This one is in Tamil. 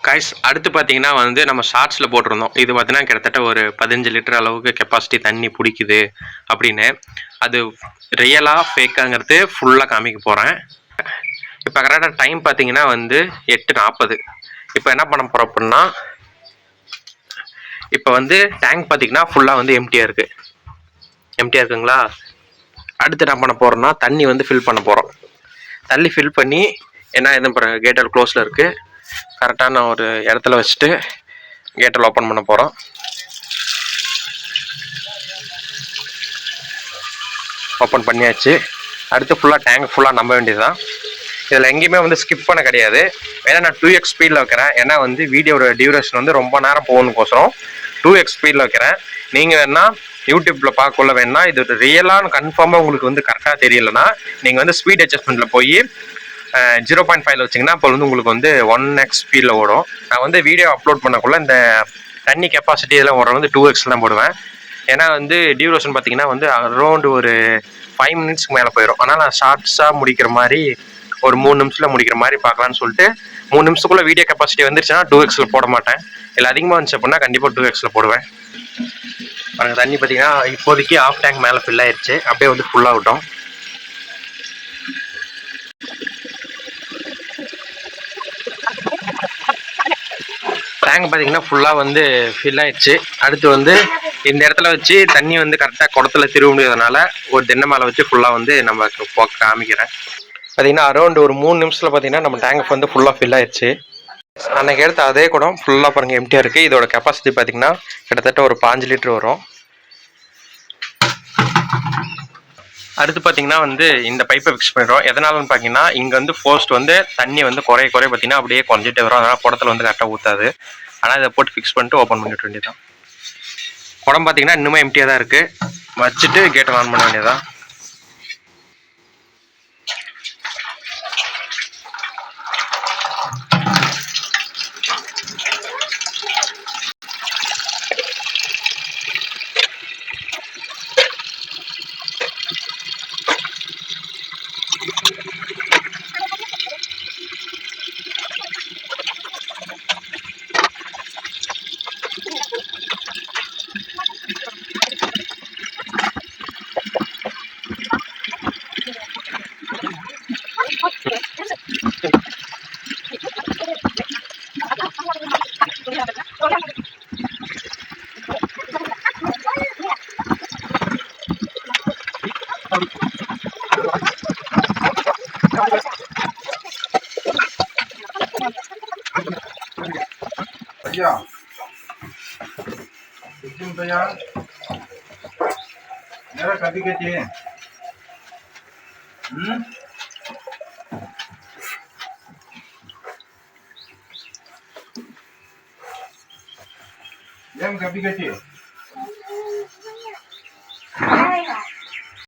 கைஸ் அடுத்து பார்த்தீங்கன்னா வந்து நம்ம ஷார்ட்ஸில் போட்டிருந்தோம். இது பார்த்தீங்கன்னா கிட்டத்தட்ட ஒரு 15 லிட்டர் அளவுக்கு கெப்பாசிட்டி தண்ணி பிடிக்குது அப்படின்னு. அது ரியலாக ஃபேக்காங்கிறது ஃபுல்லாக காமிக்க போகிறேன். இப்போ கரெக்டாக டைம் பார்த்தீங்கன்னா வந்து 8:40. இப்போ என்ன பண்ண போகிறோம் அப்படின்னா, இப்போ வந்து டேங்க் பார்த்தீங்கன்னா ஃபுல்லாக வந்து எம்டியாக இருக்குங்களா. அடுத்து என்ன பண்ண போகிறோம்னா தண்ணி வந்து ஃபில் பண்ண போகிறோம். தண்ணி ஃபில் பண்ணி என்ன எதுவும் பாருங்கள், கேட்டல் க்ளோஸில் இருக்குது. கரெக்டான ஒரு இடத்துல வச்சுட்டு கேட்டல் ஓப்பன் பண்ண போகிறோம். ஓப்பன் பண்ணியாச்சு. அடுத்து ஃபுல்லாக டேங்க் ஃபுல்லாக நம்ப வேண்டியது தான். இதில் எங்கேயுமே வந்து ஸ்கிப் பண்ண கிடையாது. ஏன்னா நான் 2x ஸ்பீடில் வைக்கிறேன். ஏன்னா வந்து வீடியோட டியூரேஷன் வந்து ரொம்ப நேரம் போகணுக்கோசரம் 2x ஸ்பீடில் வைக்கிறேன். நீங்கள் வேணால் யூடியூப்பில் பார்க்கக்குள்ள வேணா இது ரியலான கன்ஃபார்மாக உங்களுக்கு வந்து கரெக்டாக தெரியலைன்னா நீங்கள் வந்து ஸ்பீட் அட்ஜஸ்ட்மெண்ட்டில் போய் 0.5 வச்சிங்கன்னா அப்போ வந்து உங்களுக்கு வந்து 1x ஸ்பீடில் ஓடும். நான் வந்து வீடியோ அப்லோட் பண்ணக்குள்ள இந்த தண்ணி கெப்பாசிட்டி இதெல்லாம் ஓடுற வந்து 2x தான் போடுவேன். ஏன்னா வந்து டியூரேஷன் பார்த்தீங்கன்னா வந்து அரௌண்ட் ஒரு 5 மினிட்ஸ்க்கு மேலே போயிடும். ஆனால் நான் ஷார்ட்ஸாக முடிக்கிற மாதிரி ஒரு 3 நிமிஷத்தில் முடிக்கிற மாதிரி பார்க்கலான்னு சொல்லிட்டு 3 நிமிஷத்துக்குள்ளே வீடியோ கெப்பாசிட்டி வந்துருச்சுன்னா 2xல் போட மாட்டேன். இல்லை அதிகமாக வந்துச்சு அப்படின்னா கண்டிப்பாக 2xல் போடுவேன். பாருங்க, தண்ணி பார்த்தீங்கன்னா இப்போதைக்கு ஆஃப் டேங்க் மேலே ஃபில் ஆயிடுச்சு. அப்படியே வந்து ஃபுல்லாகட்டும். டேங்க் பார்த்தீங்கன்னா ஃபுல்லாக வந்து ஃபில் ஆயிடுச்சு. அடுத்து வந்து இந்த இடத்துல வச்சு தண்ணி வந்து கரெக்டாக குடத்துல திரும்ப முடியாதனால ஒரு தென்னை மேலே வச்சு ஃபுல்லாக வந்து நம்ம காமிக்கிறேன். பார்த்தீங்கன்னா அரௌண்ட் ஒரு 3 நிமிஷத்தில் பார்த்தீங்கன்னா நம்ம டேங்க் வந்து ஃபுல்லாக ஃபில் ஆயிடுச்சு. அன்றைக்கி எடுத்த அதே குடம் ஃபுல்லாக பாருங்கள் எம்டியாக இருக்குது. இதோட கெப்பாசிட்டி பார்த்தீங்கன்னா கிட்டத்தட்ட ஒரு 5 லிட்டர் வரும். அடுத்து பார்த்தீங்கன்னா வந்து இந்த பைப்பை ஃபிக்ஸ் பண்ணிடுறோம். எதனாலன்னு பார்த்தீங்கன்னா இங்கே வந்து ஃபோஸ்ட் வந்து தண்ணி வந்து குறைய பார்த்தீங்கன்னா அப்படியே குறைஞ்சிட்டே வரும். அதனால் குடத்தில் வந்து கரெக்டாக ஊற்றாது. ஆனால் இதை போட்டு ஃபிக்ஸ் பண்ணிட்டு ஓப்பன் பண்ணிட்டு வேண்டியதான். குடம் பார்த்தீங்கன்னா இன்னுமே எம்டியாக தான் இருக்குது. வச்சுட்டு கேட்டை ஆன் பண்ண வேண்டியதான். भैया भैया मेरा कभी कहती है कभी कहती है